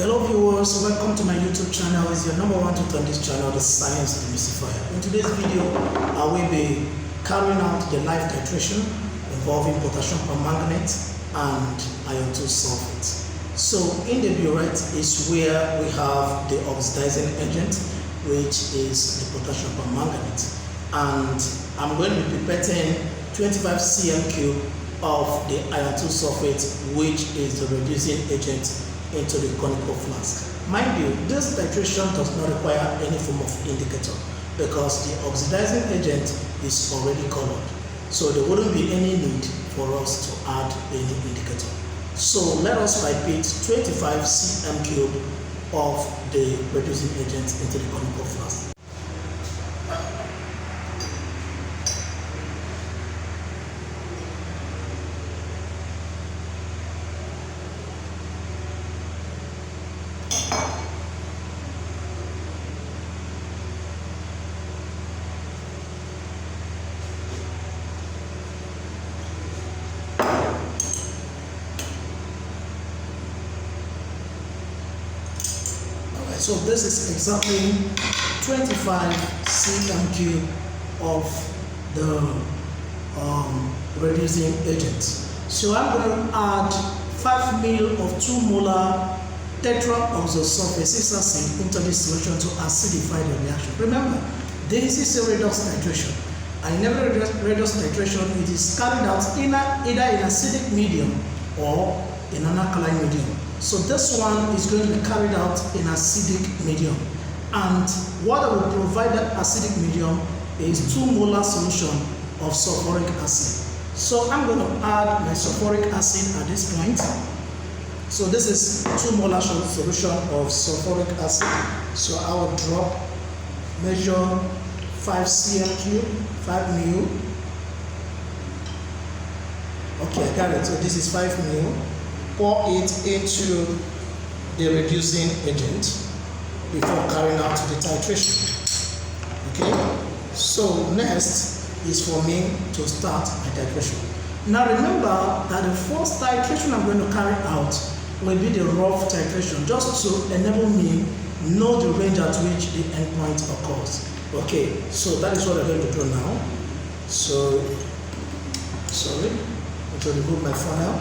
Hello viewers, welcome to my YouTube channel. It's your number one tutor on this channel, the Science Demystifier. In today's video, I will be carrying out the live titration involving potassium permanganate and iron 2 sulfate. So in the burette is where we have the oxidizing agent, which is the potassium permanganate, and I'm going to be pipetting 25 cm³ of the iron 2 sulfate, which is the reducing agent, into the conical flask. Mind you, this titration does not require any form of indicator because the oxidizing agent is already colored. So there wouldn't be any need for us to add any indicator. So let us pipette 25 cm³ of the reducing agent into the conical flask. So this is exactly 25 cm³ of the reducing agent. So I'm going to add 5 ml of 2 molar tetraoxosulfate 6 acid into this solution to acidify the reaction. Remember, this is a redox titration. And in every redox titration, it is carried out either in acidic medium or in an alkaline medium. So this one is going to be carried out in acidic medium, and what I will provide that acidic medium is 2 molar solution of sulfuric acid. So I'm going to add my sulfuric acid at this point. So this is 2 molar solution of sulfuric acid. So I will drop, measure 5 cm³, 5 ml. Okay, I got it. So this is 5 ml. Pour it into the reducing agent before carrying out the titration. Okay, so next is for me to start my titration. Now remember that the first titration I'm going to carry out will be the rough titration, just to enable me know the range at which the endpoint occurs. Okay, so that is what I'm going to do now. So, sorry, I'm going to remove my funnel.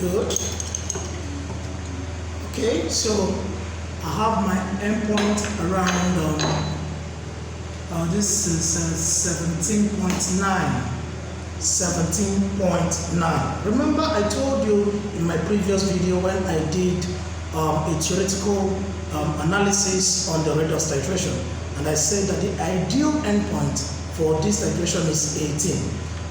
Good. Okay, so I have my endpoint around this is 17.9. Remember, I told you in my previous video when I did a theoretical analysis on the redox titration, and I said that the ideal endpoint for this titration is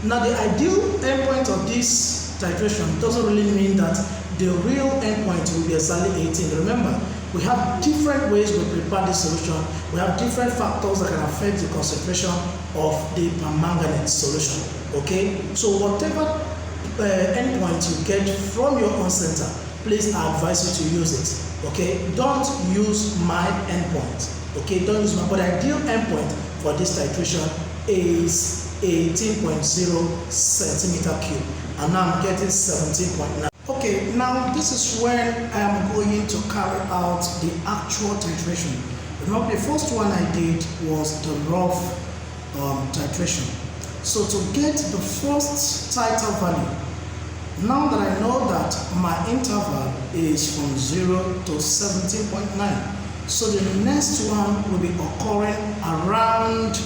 18. Now the ideal endpoint of this titration doesn't really mean that the real endpoint will be exactly 18. Remember, we have different ways we prepare this solution. We have different factors that can affect the concentration of the permanganate solution. Okay, so whatever endpoint you get from your own center, please I advise you to use it. Okay, don't use my endpoint. Okay, don't use my. But the ideal endpoint for this titration is 18.0 cm³, and now I'm getting 17.9. Okay, now this is when I am going to carry out the actual titration. Remember, the first one I did was the rough titration. So to get the first titer value, now that I know that my interval is from 0 to 17.9, so the next one will be occurring around,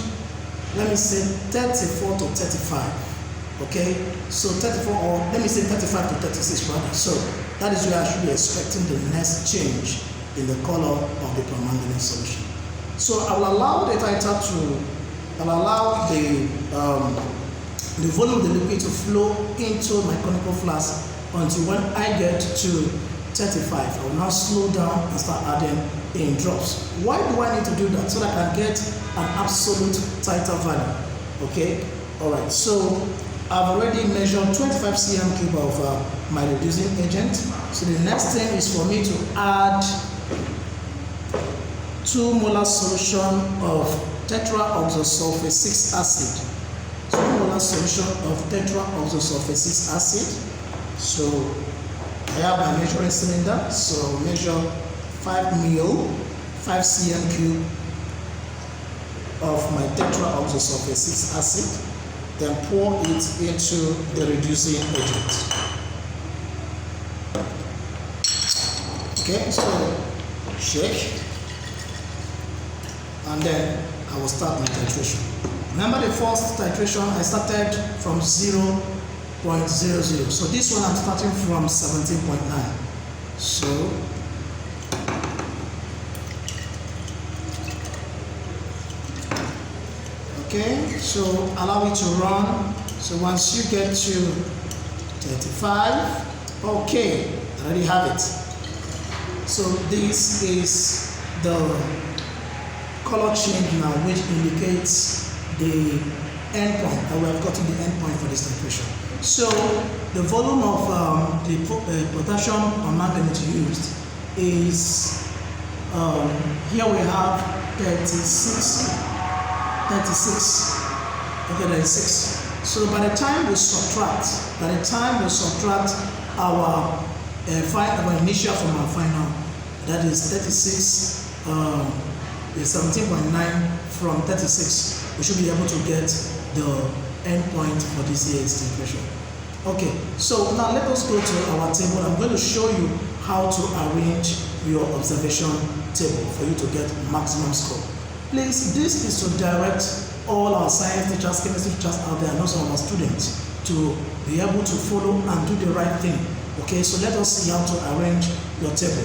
let me say, 34 to 35. Okay, so 34, or let me say 35 to 36 rather. So that is where I should be expecting the next change in the color of the permanganate solution. So I will allow the titer to, I'll allow the volume of the liquid to flow into my conical flask until when I get to 35, I will now slow down and start adding in drops. Why do I need to do that? So that I can get an absolute titer value. Okay, all right. So I've already measured 25 cm³ of my reducing agent. So the next thing is for me to add 2 molar solution of tetraoxosulfate 6 acid. 2 molar solution of tetraoxosulfate 6 acid. So I have my measuring cylinder, so measure 5 ml, 5 cm cube of my tetraoxosulfate 6 acid, then pour it into the reducing agent. Okay, so shake, and then I will start my titration. Remember the first titration, I started from 0.00. So this one I'm starting from 17.9. So okay, so allow it to run. So once you get to 35, okay, I already have it. So this is the color change now, which indicates the endpoint, that we have gotten the endpoint for this titration. So the volume of the potassium permanganate used is, here we have 36, okay, 36. So by the time we subtract our initial from our final, that is 36, 17.9 from 36, we should be able to get the endpoint for this year's titration. Okay, so now let us go to our table. I'm going to show you how to arrange your observation table for you to get maximum score. Please, this is to direct all our science teachers, chemistry teachers out there, and also our students to be able to follow and do the right thing. Okay, so let us see how to arrange your table.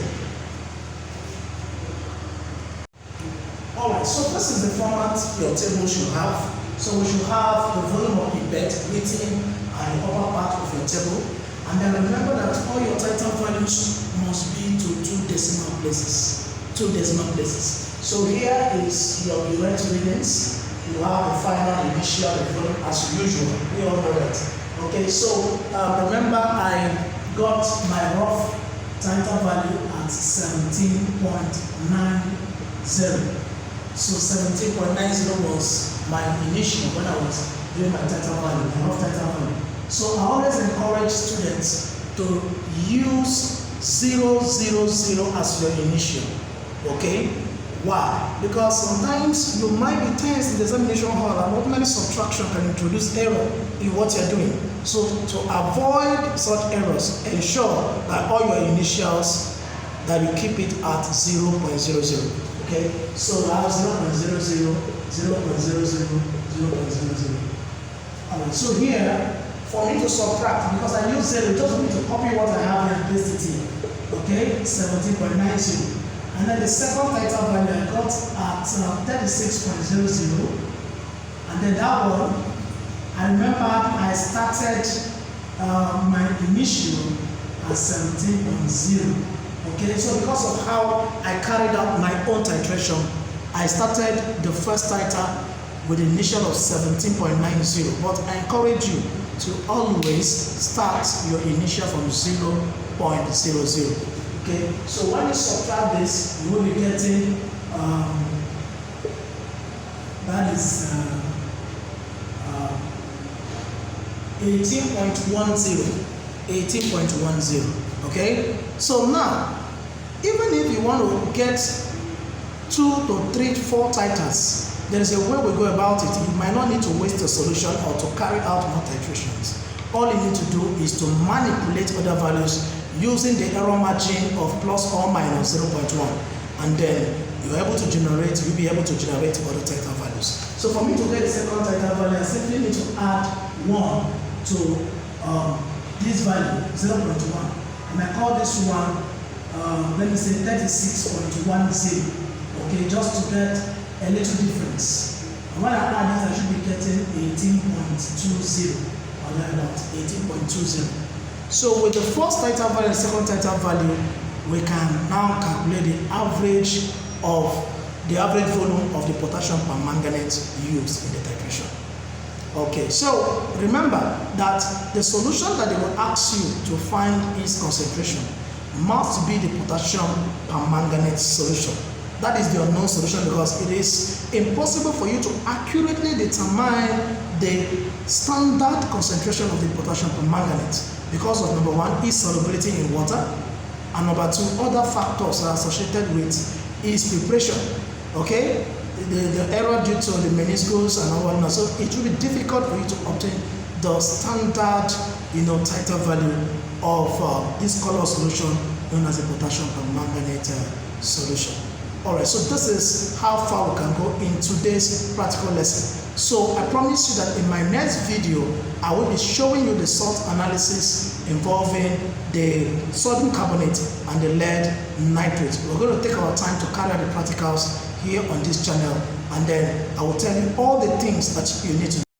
Alright, so this is the format your table should have. So we should have the volume of the bed, written and the upper part of your table. And then remember that all your title values must be to 2 decimal places. 2 decimal places. So here is your direct readings. You have the final, initial, the volume as usual. We all know that. Okay, so remember I got my rough title value at 17.90. So 17.90 was my initial when I was doing my title value, my rough title value. So I always encourage students to use 000 as your initial. Okay? Why? Because sometimes you might be tense in the examination hall and automatic subtraction can introduce error in what you're doing. So to avoid such errors, ensure that all your initials, that you keep it at 0.00. Okay? So I have 0.00, 0.00, 0.00. Alright, so here, for me to subtract, because I use 0, just need to copy what I have and paste it here. Okay? 17.90. And then the second title value I got at 36.00, and then that one, I remember I started my initial at 17.0. Okay, so because of how I carried out my own titration, I started the first title with an initial of 17.90. But I encourage you to always start your initial from 0.00. Okay, so when you subtract this, you will be getting that is 18.10. Okay, so now even if you want to get 2 to 3, 4 titles, there is a way we go about it. You might not need to waste the solution or to carry out more titrations. All you need to do is to manipulate other values using the error margin of plus or minus 0.1, and then you'll be able to generate other title values. So for me to get the second title value, I simply need to add 1 to this value, 0.1, and I call this one, let me say 36.10, okay, just to get a little difference. And when I add it, I should be getting 18.20, or about 18.20. So with the first title value and second title value, we can now calculate the average volume of the potassium permanganate used in the titration. Okay, so remember that the solution that they will ask you to find its concentration must be the potassium permanganate solution. That is the unknown solution, because it is impossible for you to accurately determine the standard concentration of the potassium permanganate because of number one, its solubility in water, and number two, other factors are associated with its preparation. Okay, the error due to the meniscus and all that. So it will be difficult for you to obtain the standard, title value of this color solution known as a potassium permanganate solution. Alright, so this is how far we can go in today's practical lesson. So I promise you that in my next video, I will be showing you the salt analysis involving the sodium carbonate and the lead nitrate. We're going to take our time to carry out the practicals here on this channel, and then I will tell you all the things that you need to do.